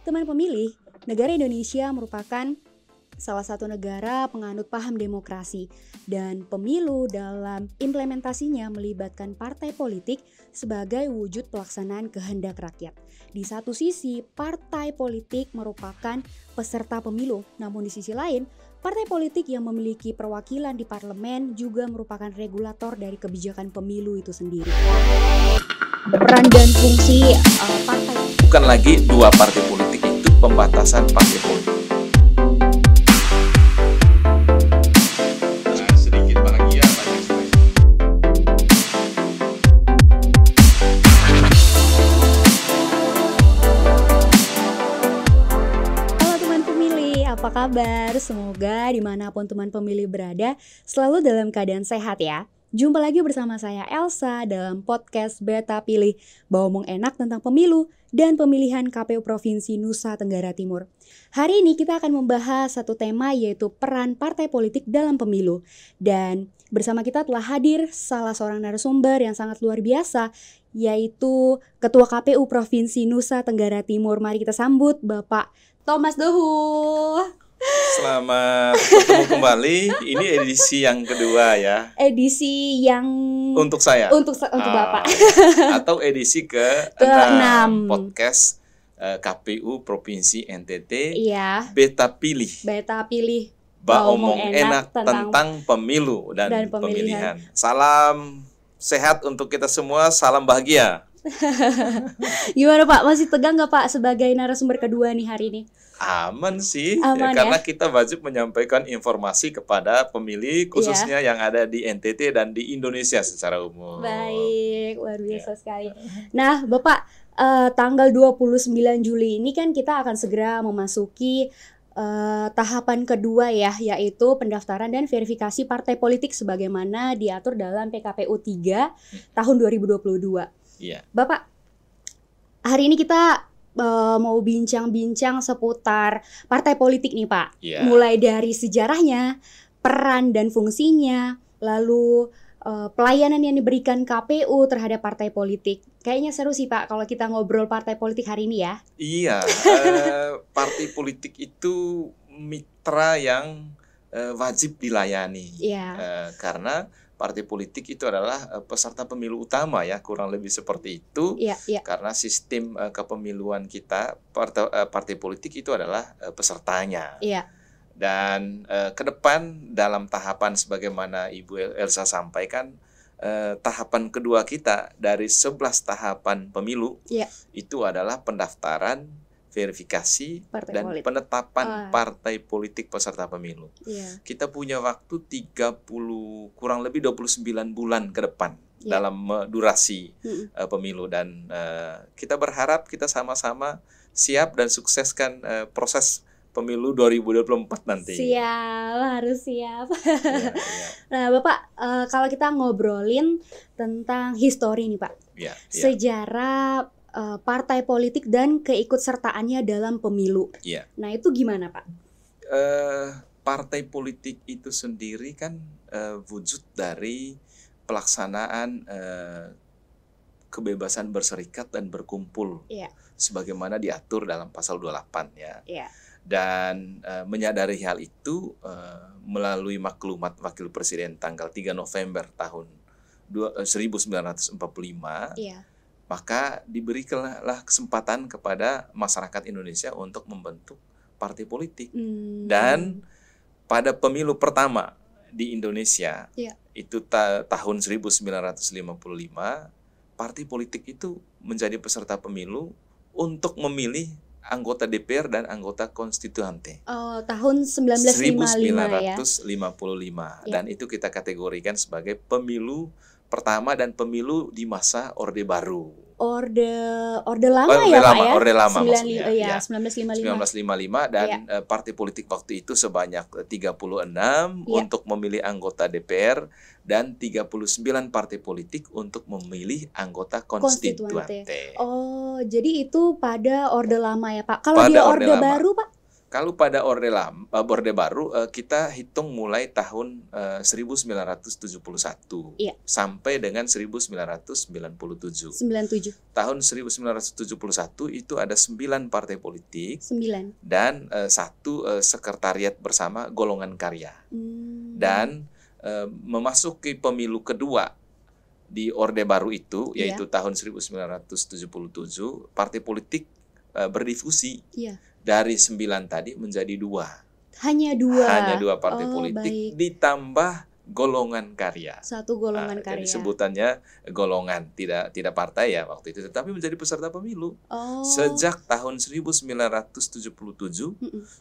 Teman pemilih, negara Indonesia merupakan salah satu negara penganut paham demokrasi dan pemilu dalam implementasinya melibatkan partai politik sebagai wujud pelaksanaan kehendak rakyat. Di satu sisi, partai politik merupakan peserta pemilu, namun di sisi lain, partai politik yang memiliki perwakilan di parlemen juga merupakan regulator dari kebijakan pemilu itu sendiri. Peran dan fungsi partai. Bukan lagi dua partai politik, itu pembatasan partai politik. Sedikit bahagia, banyak stres. Halo teman pemilih, apa kabar? Semoga dimanapun teman pemilih berada selalu dalam keadaan sehat ya. Jumpa lagi bersama saya Elsa dalam podcast Beta Pilih, Bawomong enak tentang pemilu dan pemilihan KPU Provinsi Nusa Tenggara Timur. Hari ini kita akan membahas satu tema yaitu peran partai politik dalam pemilu. Dan bersama kita telah hadir salah seorang narasumber yang sangat luar biasa, yaitu Ketua KPU Provinsi Nusa Tenggara Timur. Mari kita sambut Bapak Thomas Dohu. Selamat bertemu kembali. Ini edisi yang kedua ya. Edisi yang Untuk saya. untuk Bapak. Atau edisi ke-6 podcast KPU Provinsi NTT. Iya. Beta Pilih. Beta Pilih. Bawomong enak tentang pemilu dan pemilihan. Salam sehat untuk kita semua, salam bahagia. Gimana Pak? Masih tegang nggak Pak sebagai narasumber kedua nih hari ini? Aman sih, Aman, karena ya? kita wajib menyampaikan informasi kepada pemilih, khususnya yang ada di NTT dan di Indonesia secara umum. Baik, luar biasa sekali. Nah Bapak, tanggal 29 Juli ini kan kita akan segera memasuki tahapan kedua ya, yaitu pendaftaran dan verifikasi partai politik sebagaimana diatur dalam PKPU 3 tahun 2022. Iya. Bapak, hari ini kita mau bincang-bincang seputar partai politik nih Pak. Iya. Mulai dari sejarahnya, peran dan fungsinya, lalu pelayanan yang diberikan KPU terhadap partai politik. Kayaknya seru sih Pak kalau kita ngobrol partai politik hari ini ya. Iya, partai politik itu mitra yang wajib dilayani. Iya. Karena partai politik itu adalah peserta pemilu utama ya, kurang lebih seperti itu. Iya, iya. Karena sistem kepemiluan kita, partai politik itu adalah pesertanya. Iya. Dan ke depan dalam tahapan sebagaimana Ibu Elsa sampaikan, tahapan kedua kita dari 11 tahapan pemilu, Iya. itu adalah pendaftaran, verifikasi, Partai dan politik. penetapan partai politik peserta pemilu. Iya. Kita punya waktu kurang lebih 29 bulan ke depan dalam durasi pemilu, dan kita berharap kita sama-sama siap dan sukseskan proses pemilu 2024 nanti. Siap, harus siap. Ya, ya. Nah Bapak, kalau kita ngobrolin tentang histori nih Pak, Ya, ya. sejarah partai politik dan keikutsertaannya dalam pemilu. Ya. Nah itu gimana Pak? Partai politik itu sendiri kan wujud dari pelaksanaan kebebasan berserikat dan berkumpul, Iya. sebagaimana diatur dalam pasal 28 ya. Iya. Dan menyadari hal itu melalui maklumat Wakil Presiden tanggal 3 November tahun 1945, Iya. maka diberikanlah kesempatan kepada masyarakat Indonesia untuk membentuk partai politik. Dan pada pemilu pertama di Indonesia, Iya. itu tahun 1955, partai politik itu menjadi peserta pemilu untuk memilih anggota DPR dan anggota konstituante. Oh, tahun 1955 ya. 1955. Ya. Dan itu kita kategorikan sebagai pemilu pertama dan pemilu di masa Orde Baru. Orde lama ya Pak ya? Orde lama 95, maksudnya. iya, Ya. 1955. 1955 dan partai politik waktu itu sebanyak 36 Ya. untuk memilih anggota DPR dan 39 partai politik untuk memilih anggota konstituante. Oh, jadi itu pada Orde Lama ya Pak. Kalau Pada di Orde Orde Lama. Baru Pak? Kalau pada Orde Baru kita hitung mulai tahun 1971 Iya. sampai dengan 1997. 97. Tahun 1971 itu ada 9 partai politik 9. dan satu sekretariat bersama golongan karya. Dan memasuki pemilu kedua di Orde Baru itu, yaitu tahun 1977, partai politik berdifusi. Iya. Dari 9 tadi menjadi 2. Hanya 2. Hanya 2 partai politik, baik. ditambah golongan karya. Satu golongan karya. Jadi sebutannya golongan, tidak partai ya waktu itu, tetapi menjadi peserta pemilu. Sejak tahun 1977,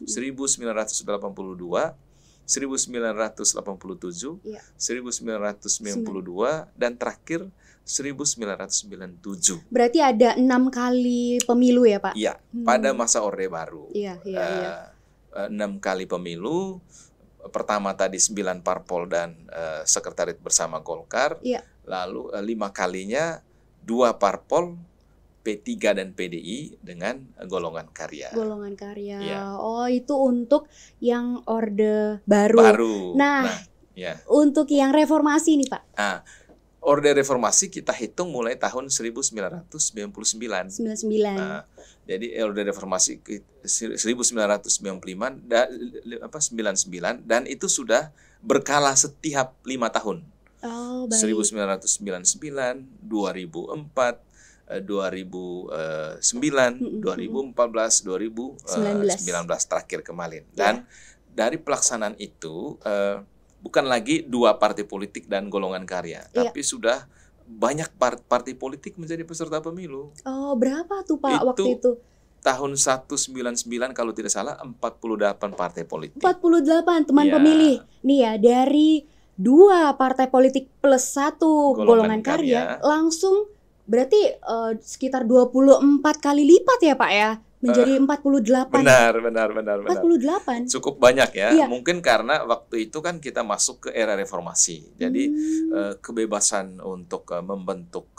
1982, 1987, 1992, dan terakhir 1997. Berarti ada 6 kali pemilu ya Pak? Iya, pada masa Orde Baru. Iya. 6 kali pemilu. Pertama tadi 9 parpol dan sekretariat bersama Golkar. Iya. Lalu 5 kalinya 2 parpol, P3 dan PDI dengan golongan karya. Golongan karya. Ya. Oh, itu untuk yang Orde Baru. Nah, ya. Untuk yang reformasi nih Pak. Orde Reformasi kita hitung mulai tahun 1999. 99. Jadi Orde Reformasi 1995 99 dan itu sudah berkala setiap 5 tahun. Oh, baik. 1999, 2004, 2009, 2014, 2019 terakhir kemarin. Dan dari pelaksanaan itu bukan lagi 2 partai politik dan golongan karya, tapi sudah banyak partai politik menjadi peserta pemilu. Oh, berapa tuh Pak waktu itu? Tahun 199 kalau tidak salah 48 partai politik. 48 teman pemilih. Nih ya, dari 2 partai politik plus 1 golongan karya langsung berarti sekitar 24 kali lipat ya Pak ya? Menjadi 48. Benar. 48. Cukup banyak ya. Iya. Mungkin karena waktu itu kan kita masuk ke era reformasi. Jadi kebebasan untuk membentuk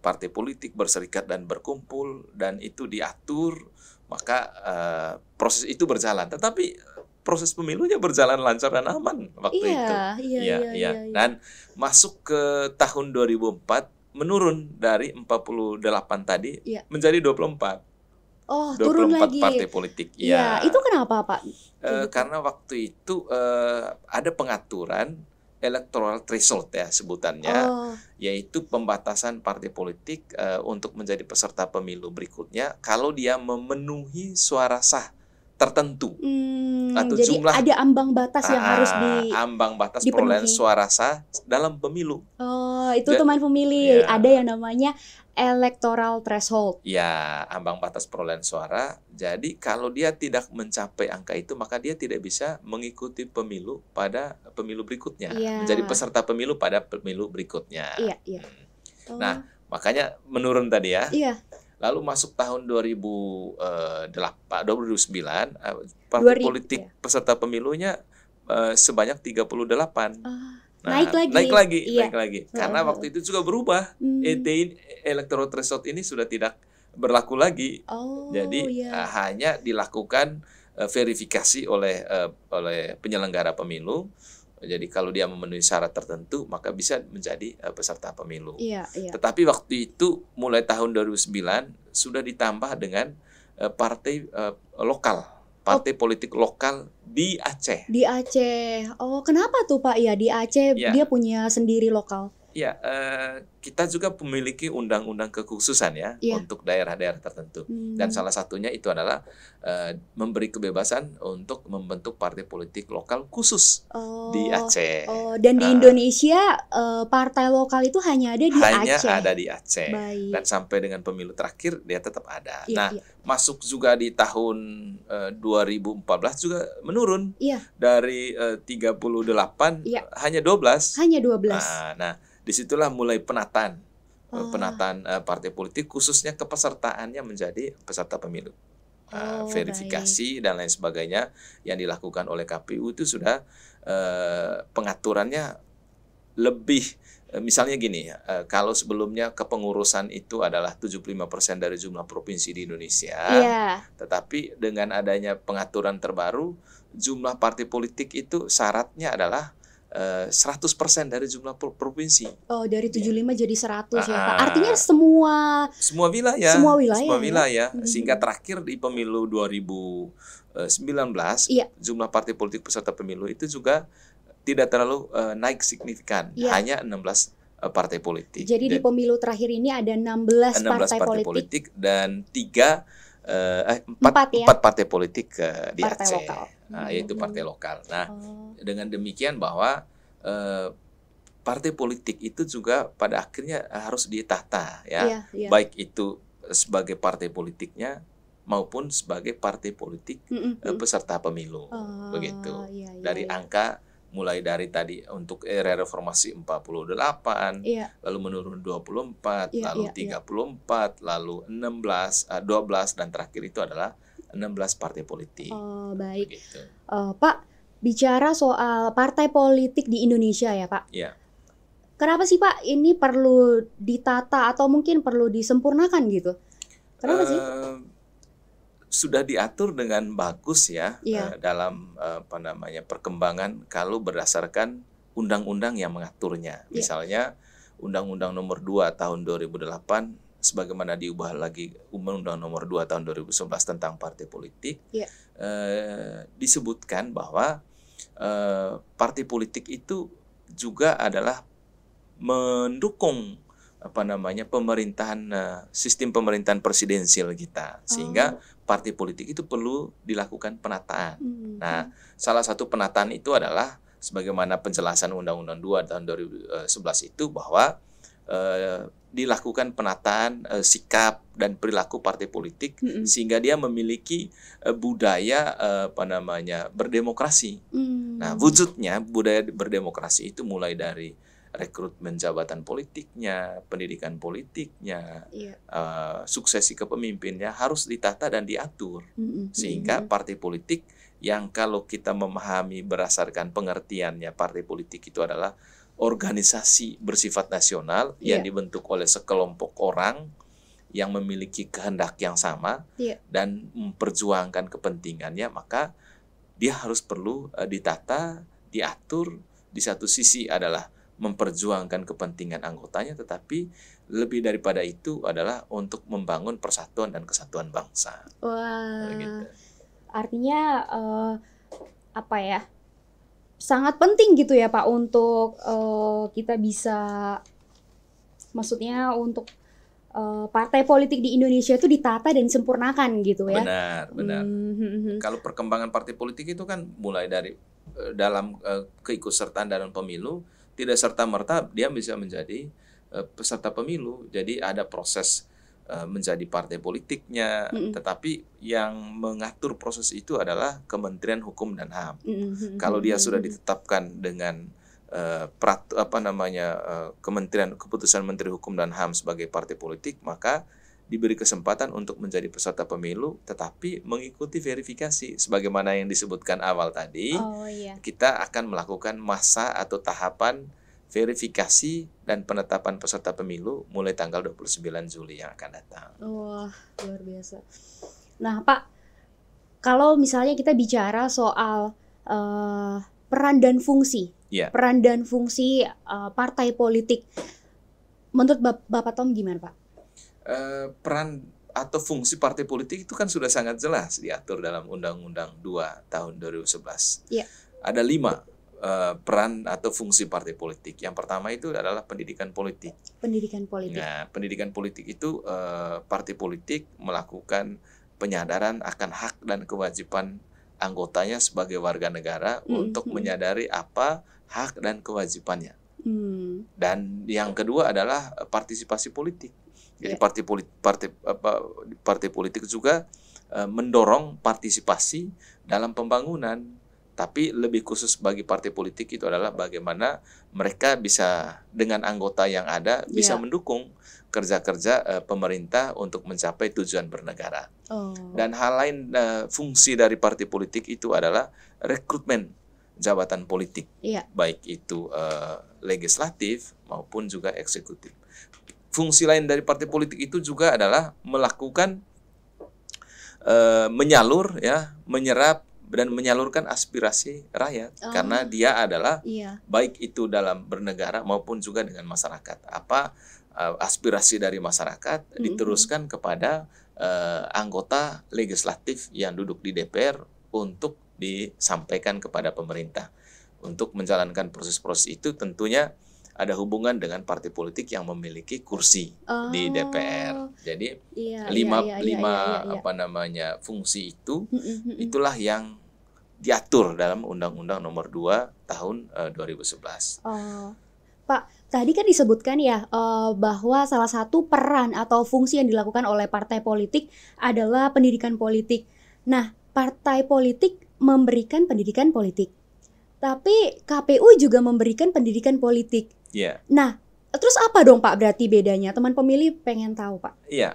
partai politik, berserikat dan berkumpul, dan itu diatur, maka proses itu berjalan. Tetapi proses pemilunya berjalan lancar dan aman waktu itu. Iya. Dan masuk ke tahun 2004 menurun dari 48 tadi menjadi 24. Oh, turun lagi. Partai politik. Ya, itu kenapa Pak? Karena waktu itu ada pengaturan electoral threshold ya sebutannya, yaitu pembatasan partai politik untuk menjadi peserta pemilu berikutnya kalau dia memenuhi suara sah tertentu atau jadi jumlah ada ambang batas yang harus ambang batas perolehan suara sah dalam pemilu. Oh, itu teman pemilih ada yang namanya electoral threshold. Ya, ambang batas perolehan suara. Jadi kalau dia tidak mencapai angka itu, maka dia tidak bisa mengikuti pemilu pada pemilu berikutnya. Menjadi peserta pemilu pada pemilu berikutnya. Iya. Nah, makanya menurun tadi ya. Iya. Lalu masuk tahun 2009, partai politik peserta pemilunya sebanyak 38. Naik lagi. Karena waktu itu juga berubah. Electoral threshold ini sudah tidak berlaku lagi. Jadi hanya dilakukan verifikasi oleh penyelenggara pemilu. Jadi kalau dia memenuhi syarat tertentu maka bisa menjadi peserta pemilu. Tetapi waktu itu mulai tahun 2009 sudah ditambah dengan partai lokal. Partai politik lokal di Aceh. Di Aceh. Oh, kenapa tuh Pak? Ya, di Aceh dia punya sendiri lokal. Ya, kita juga memiliki undang-undang kekhususan ya untuk daerah-daerah tertentu. Dan salah satunya itu adalah memberi kebebasan untuk membentuk partai politik lokal khusus di Aceh. Dan di Indonesia partai lokal itu hanya ada di Aceh. Hanya ada di Aceh. Baik. Dan sampai dengan pemilu terakhir dia tetap ada. Masuk juga di tahun 2014 juga menurun. Dari 38 hanya 12. Hanya 12. Nah, disitulah mulai penataan partai politik, khususnya kepesertaannya menjadi peserta pemilu. Verifikasi dan lain sebagainya yang dilakukan oleh KPU itu sudah pengaturannya lebih misalnya gini ya, kalau sebelumnya kepengurusan itu adalah 75% dari jumlah provinsi di Indonesia, tetapi dengan adanya pengaturan terbaru, jumlah partai politik itu syaratnya adalah 100% dari jumlah provinsi. Oh, dari 75 jadi 100 ya Pak. Artinya semua wilayah, sehingga terakhir di pemilu 2019 jumlah partai politik peserta pemilu itu juga tidak terlalu naik signifikan, hanya 16 partai politik. Jadi di pemilu terakhir ini ada 16 partai politik dan 4 partai politik di partai Aceh. lokal. Yaitu partai lokal. Nah, dengan demikian bahwa partai politik itu juga pada akhirnya harus ditata ya, baik itu sebagai partai politiknya maupun sebagai partai politik peserta pemilu, begitu. Dari angka mulai dari tadi untuk era reformasi 48, lalu menurun 24, lalu 34, lalu 16, 12 dan terakhir itu adalah 16 partai politik. Oh, baik. Pak, bicara soal partai politik di Indonesia ya, Pak. Iya. Kenapa sih, Pak, ini perlu ditata atau mungkin perlu disempurnakan gitu? Kenapa sih? Sudah diatur dengan bagus ya, dalam perkembangan kalau berdasarkan undang-undang yang mengaturnya. Misalnya Undang-Undang Nomor 2 Tahun 2008 sebagaimana diubah lagi Undang-Undang Nomor 2 Tahun 2011 tentang partai politik, disebutkan bahwa partai politik itu juga adalah mendukung pemerintahan, sistem pemerintahan presidensial kita, sehingga partai politik itu perlu dilakukan penataan. Nah, salah satu penataan itu adalah sebagaimana penjelasan Undang-Undang 2 tahun 2011 itu bahwa dilakukan penataan sikap dan perilaku partai politik sehingga dia memiliki budaya berdemokrasi. Nah, wujudnya budaya berdemokrasi itu mulai dari rekrutmen jabatan politiknya, pendidikan politiknya, suksesi kepemimpinnya harus ditata dan diatur. Sehingga partai politik yang kalau kita memahami berdasarkan pengertiannya, partai politik itu adalah organisasi bersifat nasional yang dibentuk oleh sekelompok orang yang memiliki kehendak yang sama dan memperjuangkan kepentingannya, maka dia harus perlu ditata, diatur. Di satu sisi adalah memperjuangkan kepentingan anggotanya, tetapi lebih daripada itu adalah untuk membangun persatuan dan kesatuan bangsa. Wah, gitu. Artinya sangat penting gitu ya Pak untuk kita bisa, maksudnya untuk partai politik di Indonesia itu ditata dan disempurnakan gitu ya. Benar. Kalau perkembangan partai politik itu kan mulai dari dalam keikutsertaan dalam pemilu, tidak serta-merta dia bisa menjadi peserta pemilu. Jadi ada proses menjadi partai politiknya, tetapi yang mengatur proses itu adalah Kementerian Hukum dan HAM. Kalau dia sudah ditetapkan dengan keputusan Menteri Hukum dan HAM sebagai partai politik, maka diberi kesempatan untuk menjadi peserta pemilu, tetapi mengikuti verifikasi sebagaimana yang disebutkan awal tadi. Kita akan melakukan masa atau tahapan verifikasi dan penetapan peserta pemilu mulai tanggal 29 Juli yang akan datang. Wah, luar biasa. Nah, Pak, kalau misalnya kita bicara soal peran dan fungsi, partai politik, menurut Bapak Tom gimana, Pak? Peran atau fungsi partai politik itu kan sudah sangat jelas diatur dalam Undang-Undang 2 tahun 2011. Ada 5 peran atau fungsi partai politik. Yang pertama itu adalah pendidikan politik. Nah, pendidikan politik itu partai politik melakukan penyadaran akan hak dan kewajiban anggotanya sebagai warga negara untuk menyadari apa hak dan kewajibannya. Dan yang kedua adalah partisipasi politik. Jadi partai politik juga mendorong partisipasi dalam pembangunan. Tapi lebih khusus bagi partai politik itu adalah bagaimana mereka bisa dengan anggota yang ada bisa mendukung kerja-kerja pemerintah untuk mencapai tujuan bernegara. Dan hal lain, fungsi dari partai politik itu adalah rekrutmen jabatan politik, Iya. baik itu legislatif maupun juga eksekutif. Fungsi lain dari partai politik itu juga adalah melakukan menyalur, ya, menyerap dan menyalurkan aspirasi rakyat, karena dia adalah baik itu dalam bernegara maupun juga dengan masyarakat. Apa aspirasi dari masyarakat diteruskan kepada anggota legislatif yang duduk di DPR untuk disampaikan kepada pemerintah. Untuk menjalankan proses-proses itu tentunya ada hubungan dengan partai politik yang memiliki kursi di DPR. Jadi lima fungsi itu, itulah yang diatur dalam Undang-Undang Nomor 2 Tahun 2011. Pak, tadi kan disebutkan ya bahwa salah satu peran atau fungsi yang dilakukan oleh partai politik adalah pendidikan politik. Nah, partai politik memberikan pendidikan politik, tapi KPU juga memberikan pendidikan politik. Iya. Nah, terus apa dong Pak berarti bedanya? Teman pemilih pengen tahu Pak. Iya,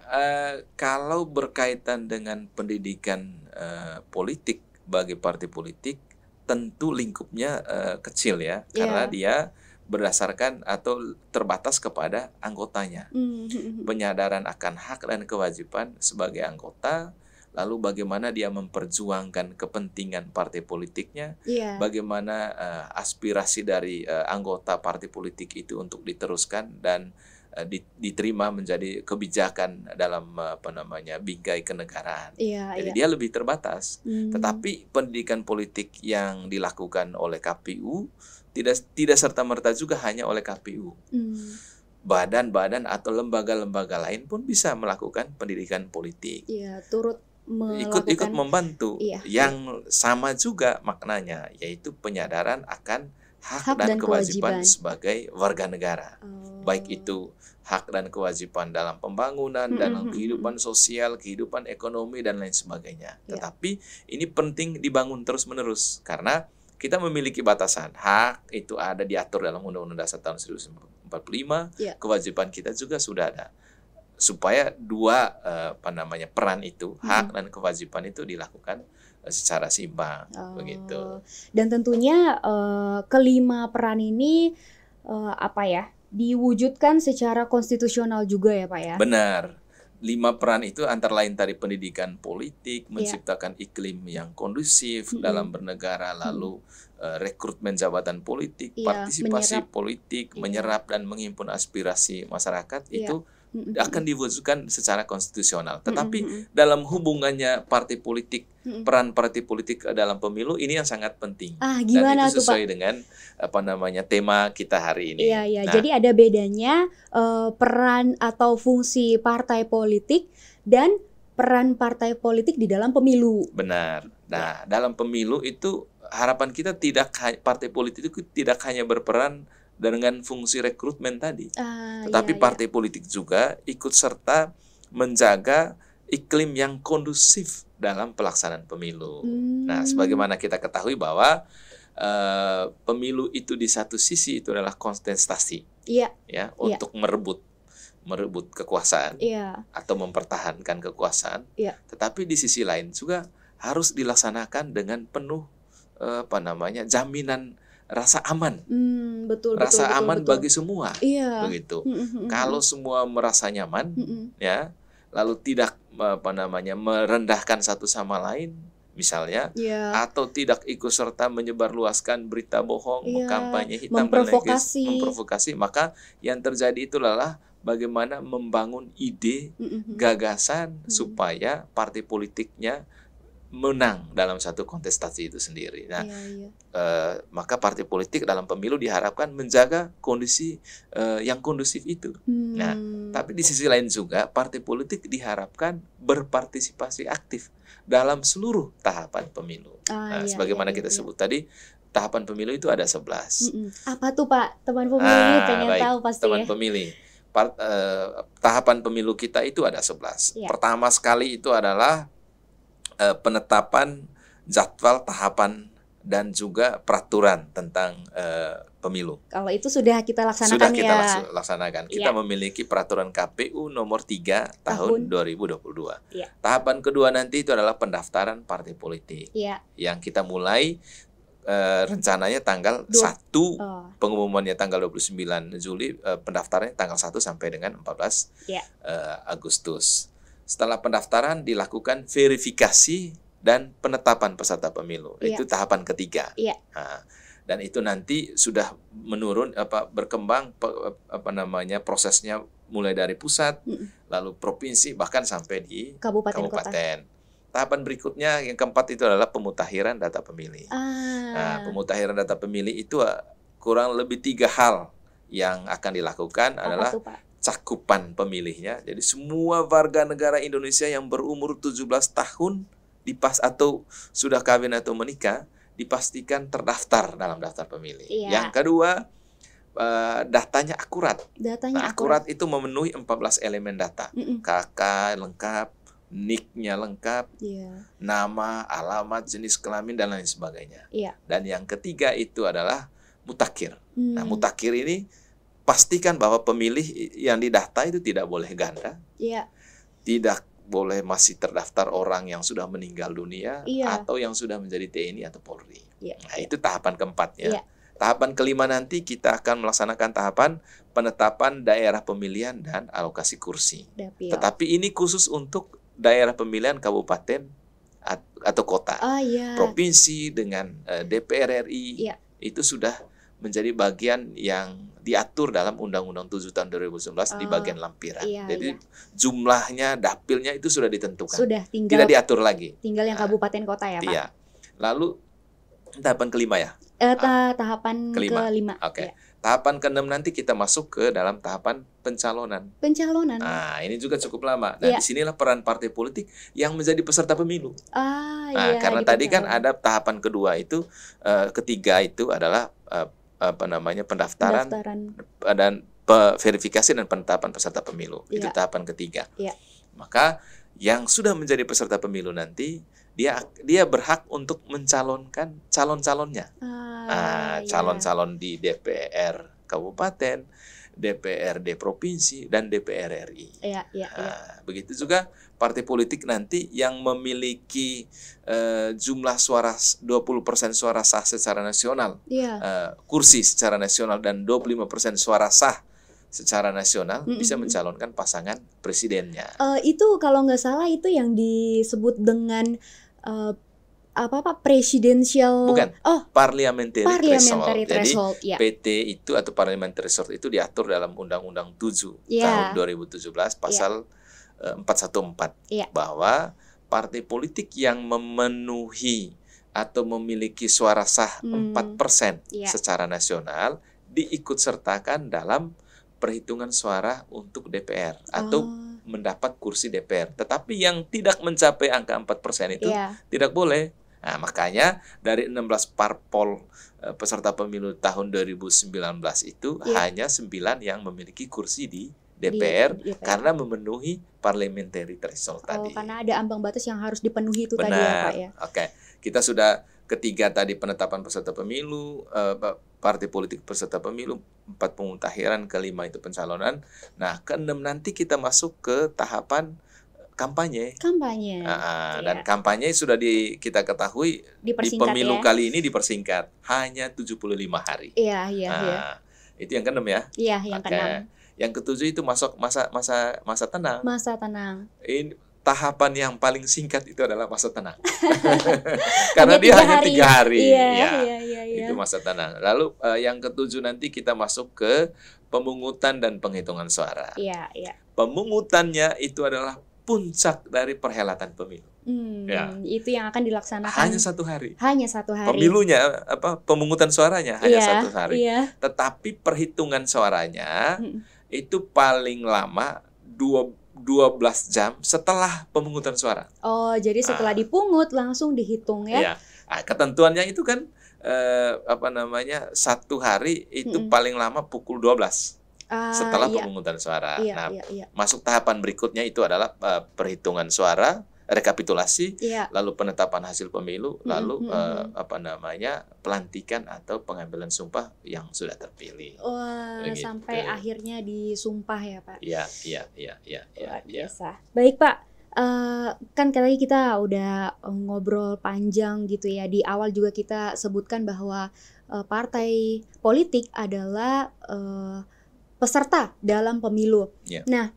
kalau berkaitan dengan pendidikan politik bagi partai politik, tentu lingkupnya kecil ya, karena dia berdasarkan atau terbatas kepada anggotanya. Penyadaran akan hak dan kewajiban sebagai anggota, lalu bagaimana dia memperjuangkan kepentingan partai politiknya, bagaimana aspirasi dari anggota partai politik itu untuk diteruskan dan diterima menjadi kebijakan dalam bingkai kenegaraan. Jadi dia lebih terbatas. Tetapi pendidikan politik yang dilakukan oleh KPU tidak serta-merta juga hanya oleh KPU. Badan-badan atau lembaga-lembaga lain pun bisa melakukan pendidikan politik. Turut ikut membantu. Yang sama juga maknanya, yaitu penyadaran akan hak dan kewajiban sebagai warga negara. Baik itu hak dan kewajiban dalam pembangunan, dalam kehidupan sosial, kehidupan ekonomi, dan lain sebagainya. Tetapi ini penting dibangun terus-menerus, karena kita memiliki batasan. Hak itu ada diatur dalam Undang-Undang Dasar tahun 1945, kewajiban kita juga sudah ada. Supaya dua peran itu, hak dan kewajiban itu dilakukan secara seimbang, begitu. Dan tentunya kelima peran ini diwujudkan secara konstitusional juga ya Pak ya? Benar. 5 peran itu antara lain tadi pendidikan politik, menciptakan iklim yang kondusif dalam bernegara, lalu rekrutmen jabatan politik, partisipasi politik, menyerap dan menghimpun aspirasi masyarakat, itu akan diwujudkan secara konstitusional. Tetapi dalam hubungannya partai politik, peran partai politik dalam pemilu ini yang sangat penting. Gimana dan itu sesuai dengan tema kita hari ini. Iya. Jadi ada bedanya peran atau fungsi partai politik dan peran partai politik di dalam pemilu. Benar. Nah, dalam pemilu itu harapan kita partai politik itu tidak hanya berperan dengan fungsi rekrutmen tadi, tetapi partai politik juga ikut serta menjaga iklim yang kondusif dalam pelaksanaan pemilu. Nah, sebagaimana kita ketahui bahwa pemilu itu di satu sisi itu adalah kontestasi, untuk merebut kekuasaan atau mempertahankan kekuasaan. Tetapi di sisi lain juga harus dilaksanakan dengan penuh jaminan rasa aman, rasa aman bagi semua, begitu. Kalau semua merasa nyaman, lalu tidak merendahkan satu sama lain, misalnya, atau tidak ikut serta menyebarluaskan berita bohong, kampanye hitam, memprovokasi, maka yang terjadi itu adalah bagaimana membangun ide, gagasan supaya partai politiknya menang dalam satu kontestasi itu sendiri. Nah, maka partai politik dalam pemilu diharapkan menjaga kondisi yang kondusif itu. Nah, tapi di sisi lain juga partai politik diharapkan berpartisipasi aktif dalam seluruh tahapan pemilu. Sebagaimana kita sebut tadi, tahapan pemilu itu ada 11. Apa tuh Pak? Teman pemilih pengen tahu pasti. Teman pemilih. Tahapan pemilu kita itu ada 11. Pertama sekali itu adalah penetapan jadwal tahapan dan juga peraturan tentang pemilu. Kalau itu sudah kita laksanakan. Laksanakan. Kita memiliki peraturan KPU nomor 3 tahun 2022. Tahapan kedua nanti itu adalah pendaftaran partai politik. Yang kita mulai rencananya tanggal 1, pengumumannya tanggal 29 Juli, pendaftarannya tanggal 1 sampai dengan 14 Agustus. Setelah pendaftaran dilakukan verifikasi dan penetapan peserta pemilu. Itu tahapan ketiga. Nah, dan itu nanti sudah menurun berkembang prosesnya mulai dari pusat, lalu provinsi, bahkan sampai di kabupaten. Tahapan berikutnya yang keempat itu adalah pemutakhiran data pemilih. Nah, pemutakhiran data pemilih itu kurang lebih 3 hal yang akan dilakukan. Adalah cakupan pemilihnya. Jadi semua warga negara Indonesia yang berumur 17 tahun atau sudah kawin atau menikah dipastikan terdaftar dalam daftar pemilih. Yang kedua, datanya akurat. Akurat itu memenuhi 14 elemen data. KK lengkap, NIK-nya lengkap, nama, alamat, jenis kelamin, dan lain sebagainya. Dan yang ketiga itu adalah mutakhir. Nah, mutakhir ini pastikan bahwa pemilih yang didata itu tidak boleh ganda, tidak boleh masih terdaftar orang yang sudah meninggal dunia, atau yang sudah menjadi TNI atau Polri. Nah, itu tahapan keempatnya. Tahapan kelima nanti kita akan melaksanakan tahapan penetapan daerah pemilihan dan alokasi kursi. Tetapi ini khusus untuk daerah pemilihan kabupaten atau kota. Provinsi dengan DPR RI itu sudah menjadi bagian yang diatur dalam Undang-Undang 7 tahun 2019 di bagian lampiran. Jadi jumlahnya, dapilnya itu sudah ditentukan. Tidak diatur lagi. Tinggal yang kabupaten kota ya, Pak? Lalu tahapan kelima ya? Tahapan kelima. Tahapan ke-6 nanti kita masuk ke dalam tahapan pencalonan. Nah, ini juga cukup lama. Dan disinilah peran partai politik yang menjadi peserta pemilu. Karena tadi kan ada tahapan kedua itu, ketiga itu adalah pendaftaran dan verifikasi dan penetapan peserta pemilu. Itu tahapan ketiga. Maka yang sudah menjadi peserta pemilu nanti dia berhak untuk mencalonkan calon-calonnya. Calon-calon di DPR kabupaten, DPRD provinsi, dan DPR RI. Begitu juga partai politik nanti yang memiliki jumlah suara 20% suara sah secara nasional, kursi secara nasional, dan 25% suara sah secara nasional bisa mencalonkan pasangan presidennya. Itu kalau nggak salah itu yang disebut dengan presidential. Bukan. Parliamentary threshold. Jadi PT itu atau parliamentary threshold itu diatur dalam Undang-Undang 7 tahun 2017 pasal 414 bahwa partai politik yang memenuhi atau memiliki suara sah 4% secara nasional diikutsertakan dalam perhitungan suara untuk DPR atau mendapat kursi DPR. Tetapi yang tidak mencapai angka 4% itu tidak boleh. Nah, makanya dari 16 parpol peserta pemilu tahun 2019 itu hanya 9 yang memiliki kursi di DPR, karena memenuhi parliamentary threshold tadi. Karena ada ambang batas yang harus dipenuhi itu. Benar. Tadi ya, Pak ya. Oke. Kita sudah ketiga tadi penetapan peserta pemilu, partai politik peserta pemilu, 4 pemutakhiran, kelima itu pencalonan. Nah, ke-6 nanti kita masuk ke tahapan kampanye. Dan kampanye sudah kita ketahui di pemilu kali ini dipersingkat hanya 75 hari. Itu yang ke-6 ya. Yang ke-6. Yang ke-7 itu masuk masa tenang. Ini tahapan yang paling singkat itu adalah masa tenang. Karena dia hanya 3 hari. Itu masa tenang. Lalu yang ke-7 nanti kita masuk ke pemungutan dan penghitungan suara. Pemungutannya itu adalah puncak dari perhelatan pemilu. Itu yang akan dilaksanakan hanya 1 hari. Pemilunya pemungutan suaranya hanya 1 hari. Tetapi perhitungan suaranya itu paling lama 12 jam setelah pemungutan suara. Jadi setelah dipungut langsung dihitung ya. Ketentuannya itu kan 1 hari itu paling lama pukul 12. Setelah pemungutan suara. Masuk tahapan berikutnya itu adalah perhitungan suara, rekapitulasi, lalu penetapan hasil pemilu, lalu pelantikan atau pengambilan sumpah yang sudah terpilih. Sampai akhirnya disumpah ya, Pak. Iya. Biasa. Baik, Pak. kan tadi kita udah ngobrol panjang gitu ya. Di awal juga kita sebutkan bahwa partai politik adalah peserta dalam pemilu. Yeah. Nah,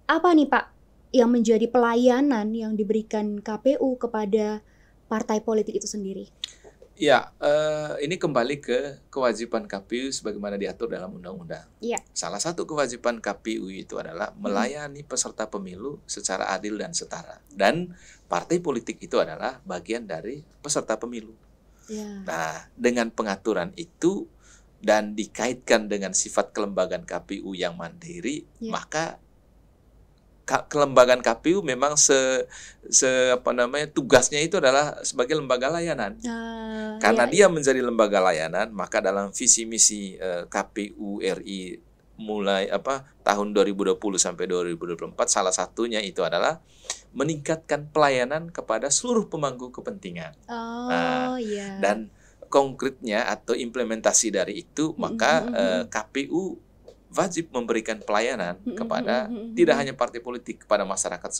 apa nih Pak yang menjadi pelayanan yang diberikan KPU kepada partai politik itu sendiri? Ya, ini kembali ke kewajiban KPU sebagaimana diatur dalam undang-undang. Iya. Salah satu kewajiban KPU itu adalah melayani peserta pemilu secara adil dan setara. Dan partai politik itu adalah bagian dari peserta pemilu. Ya. Nah, dengan pengaturan itu dan dikaitkan dengan sifat kelembagaan KPU yang mandiri, maka kelembagaan KPU memang tugasnya itu adalah sebagai lembaga layanan. Karena dia menjadi lembaga layanan, maka dalam visi misi KPU RI mulai tahun 2020 sampai 2024 salah satunya itu adalah meningkatkan pelayanan kepada seluruh pemangku kepentingan. Dan konkretnya atau implementasi dari itu, maka KPU wajib memberikan pelayanan kepada tidak hanya partai politik, kepada masyarakat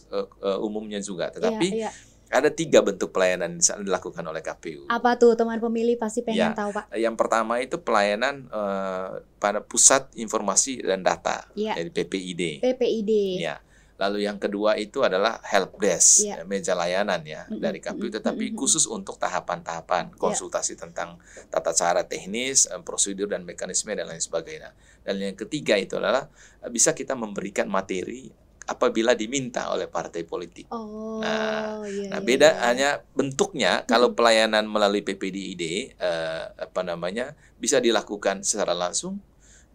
umumnya juga. Tetapi ada 3 bentuk pelayanan yang dilakukan oleh KPU. Apa tuh teman pemilih pasti pengen tahu Pak? Yang pertama itu pelayanan pada Pusat Informasi dan Data, dari PPID. Ya. Lalu yang kedua itu adalah help desk, meja layanan dari KPU, tetapi khusus untuk tahapan-tahapan konsultasi tentang tata cara teknis, prosedur dan mekanisme dan lain sebagainya. Dan yang ketiga itu adalah bisa kita memberikan materi apabila diminta oleh partai politik. Beda hanya bentuknya. Kalau pelayanan melalui PPDID bisa dilakukan secara langsung,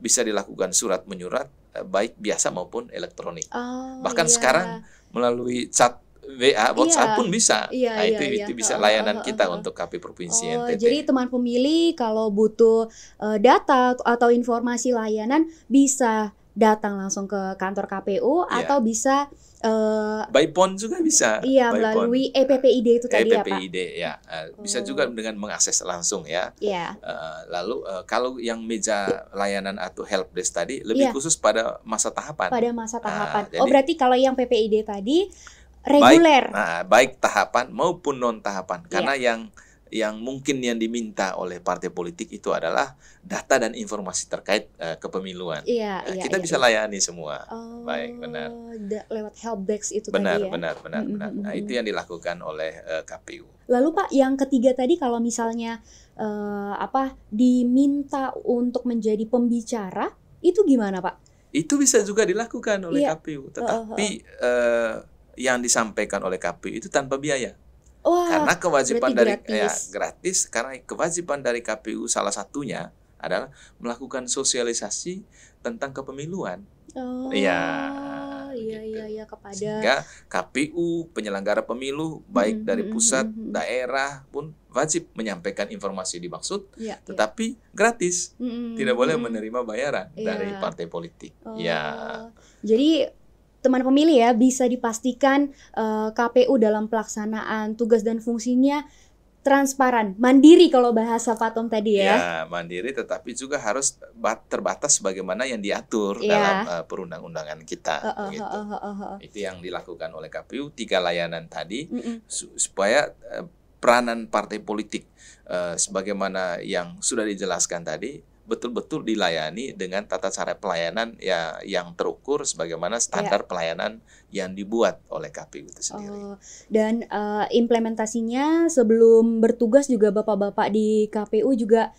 bisa dilakukan surat menyurat, baik biasa maupun elektronik. Bahkan sekarang melalui chat WA, WhatsApp pun bisa. Itu bisa layanan kita untuk KP Provinsi NTT. Jadi teman pemilih kalau butuh data atau informasi layanan bisa datang langsung ke kantor KPU atau bisa by phone juga bisa. Melalui EPPID itu tadi EPPID, ya, Pak. Bisa juga dengan mengakses langsung ya. Lalu kalau yang meja layanan atau help desk tadi lebih khusus pada masa tahapan. Pada masa tahapan. Berarti kalau yang PPID tadi reguler. Baik tahapan maupun non tahapan. Karena yang mungkin yang diminta oleh partai politik itu adalah data dan informasi terkait kepemiluan. Kita bisa layani semua. Baik, benar. Lewat helpdesk itu benar, tadi ya. Benar. Nah, itu yang dilakukan oleh KPU. Lalu Pak, yang ketiga tadi kalau misalnya diminta untuk menjadi pembicara, itu gimana Pak? Itu bisa juga dilakukan oleh KPU, tetapi yang disampaikan oleh KPU itu tanpa biaya. Karena kewajiban dari gratis, karena kewajiban dari KPU salah satunya adalah melakukan sosialisasi tentang kepemiluan. Kepada sehingga KPU penyelenggara pemilu baik dari pusat, daerah pun wajib menyampaikan informasi dimaksud, tetapi gratis, tidak boleh menerima bayaran dari partai politik. Jadi teman pemilih ya, bisa dipastikan KPU dalam pelaksanaan tugas dan fungsinya transparan, mandiri kalau bahasa Pak Tom tadi ya. Mandiri, tetapi juga harus terbatas sebagaimana yang diatur dalam perundang-undangan kita. Itu yang dilakukan oleh KPU, 3 layanan tadi, supaya peranan partai politik sebagaimana yang sudah dijelaskan tadi, betul-betul dilayani dengan tata cara pelayanan yang terukur sebagaimana standar pelayanan yang dibuat oleh KPU itu sendiri. Dan implementasinya sebelum bertugas juga Bapak-bapak di KPU juga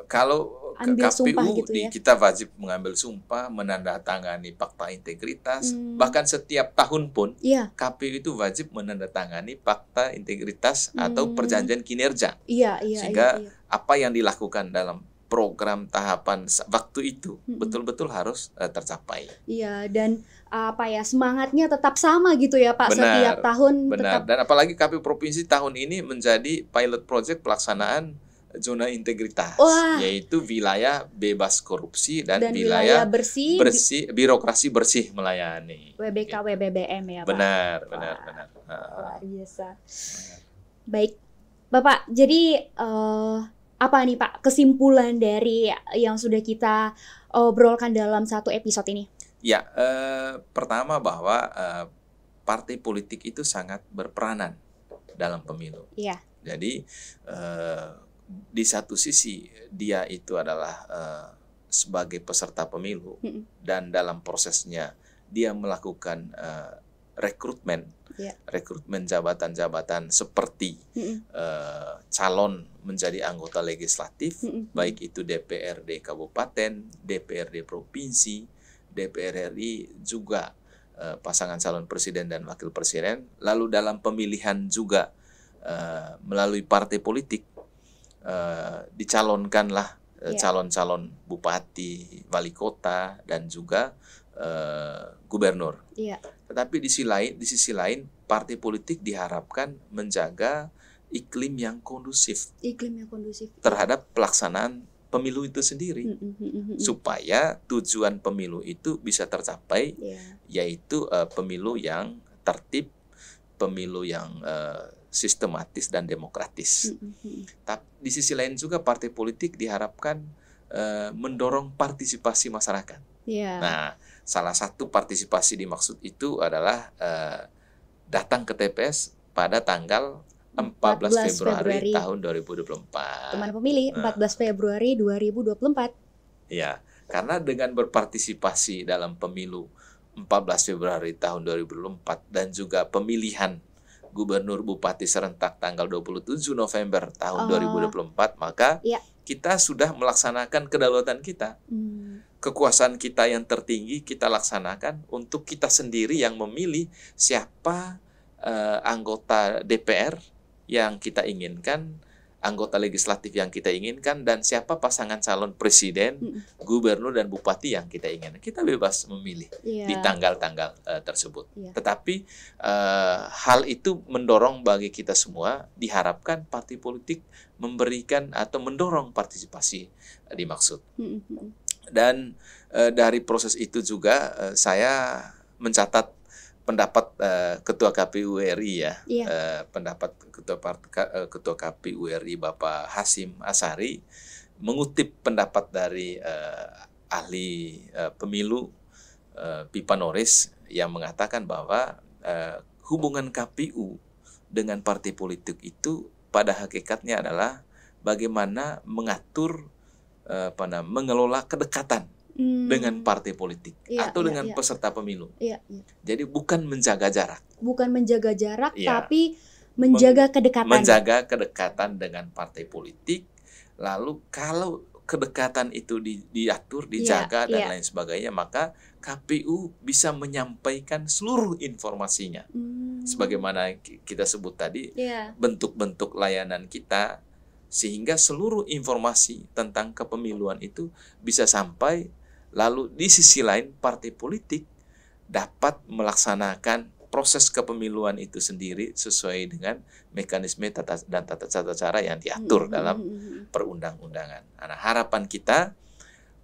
kalau ambil sumpah KPU gitu ya? Kita wajib mengambil sumpah, menandatangani fakta integritas, bahkan setiap tahun pun KPU itu wajib menandatangani fakta integritas atau perjanjian kinerja. Sehingga apa yang dilakukan dalam program tahapan waktu itu betul-betul harus tercapai. Dan semangatnya tetap sama gitu ya Pak, setiap tahun. Dan apalagi KPU Provinsi tahun ini menjadi pilot project pelaksanaan zona integritas, yaitu wilayah bebas korupsi dan wilayah bersih, birokrasi bersih melayani. WBK gitu. WBBM ya Pak. Benar. Luar biasa. Baik, Bapak. Jadi apa nih Pak kesimpulan dari yang sudah kita obrolkan dalam satu episode ini? Ya, pertama bahwa partai politik itu sangat berperanan dalam pemilu. Iya. Jadi di satu sisi dia itu adalah sebagai peserta pemilu dan dalam prosesnya dia melakukan rekrutmen jabatan-jabatan seperti calon menjadi anggota legislatif, baik itu DPRD kabupaten, DPRD provinsi, DPR RI, juga pasangan calon presiden dan wakil presiden. Lalu dalam pemilihan juga melalui partai politik dicalonkanlah calon-calon bupati, wali kota, dan juga gubernur. Tetapi di sisi lain partai politik diharapkan menjaga iklim yang kondusif terhadap pelaksanaan pemilu itu sendiri, supaya tujuan pemilu itu bisa tercapai, yaitu pemilu yang tertib, pemilu yang sistematis dan demokratis. Tapi di sisi lain juga partai politik diharapkan mendorong partisipasi masyarakat. Nah, salah satu partisipasi dimaksud itu adalah datang ke TPS pada tanggal 14 Februari tahun 2024. Teman pemilih, 14 Februari 2024. Ya, karena dengan berpartisipasi dalam pemilu 14 Februari tahun 2024 dan juga pemilihan gubernur bupati serentak tanggal 27 November tahun 2024, maka kita sudah melaksanakan kedaulatan kita. Kekuasaan kita yang tertinggi kita laksanakan untuk kita sendiri yang memilih siapa anggota DPR yang kita inginkan, anggota legislatif yang kita inginkan, dan siapa pasangan calon presiden, gubernur, dan bupati yang kita inginkan. Kita bebas memilih di tanggal-tanggal tersebut. Tetapi hal itu mendorong bagi kita semua, diharapkan partai politik memberikan atau mendorong partisipasi dimaksud. Dan dari proses itu juga saya mencatat pendapat Ketua KPU RI pendapat Ketua KPU RI Bapak Hasyim Asyari, mengutip pendapat dari ahli pemilu Pipa Noris yang mengatakan bahwa hubungan KPU dengan partai politik itu pada hakikatnya adalah bagaimana mengatur mengelola kedekatan dengan partai politik atau dengan peserta pemilu. Jadi bukan menjaga jarak. Tapi menjaga kedekatan. Menjaga kedekatan dengan partai politik. Lalu kalau kedekatan itu diatur, dijaga dan lain sebagainya, maka KPU bisa menyampaikan seluruh informasinya. Sebagaimana kita sebut tadi, bentuk-bentuk layanan kita, sehingga seluruh informasi tentang kepemiluan itu bisa sampai. Lalu di sisi lain partai politik dapat melaksanakan proses kepemiluan itu sendiri sesuai dengan mekanisme dan tata cara yang diatur dalam perundang-undangan. Nah, harapan kita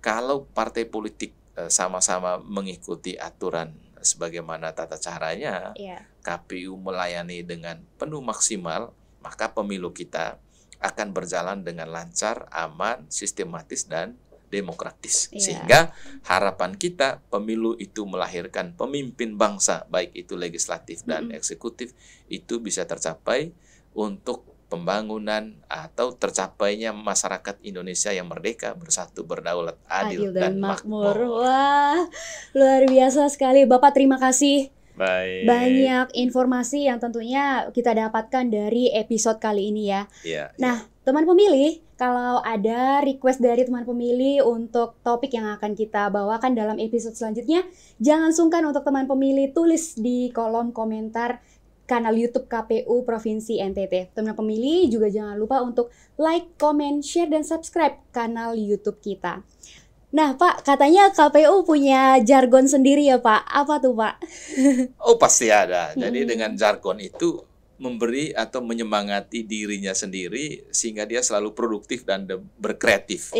kalau partai politik sama-sama mengikuti aturan sebagaimana tata caranya, KPU melayani dengan penuh maksimal, maka pemilu kita akan berjalan dengan lancar, aman, sistematis, dan demokratis. Sehingga harapan kita pemilu itu melahirkan pemimpin bangsa, baik itu legislatif dan eksekutif, itu bisa tercapai untuk pembangunan atau tercapainya masyarakat Indonesia yang merdeka, bersatu, berdaulat, adil dan makmur. Wah, luar biasa sekali Bapak, terima kasih. Baik. Banyak informasi yang tentunya kita dapatkan dari episode kali ini ya. Nah, teman pemilih, kalau ada request dari teman pemilih untuk topik yang akan kita bawakan dalam episode selanjutnya, jangan sungkan untuk teman pemilih tulis di kolom komentar kanal YouTube KPU Provinsi NTT. Teman pemilih juga jangan lupa untuk like, comment, share, dan subscribe kanal YouTube kita. Nah Pak, katanya KPU punya jargon sendiri ya Pak. Apa tuh Pak? Oh pasti ada. Jadi dengan jargon itu memberi atau menyemangati dirinya sendiri sehingga dia selalu produktif dan berkreatif,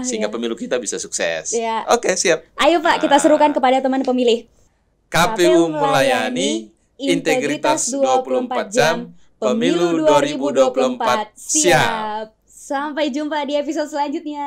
sehingga pemilu kita bisa sukses. Oke, siap. Ayo Pak, kita serukan kepada teman pemilih. KPU melayani, integritas 24 jam, pemilu 2024 siap. Sampai jumpa di episode selanjutnya.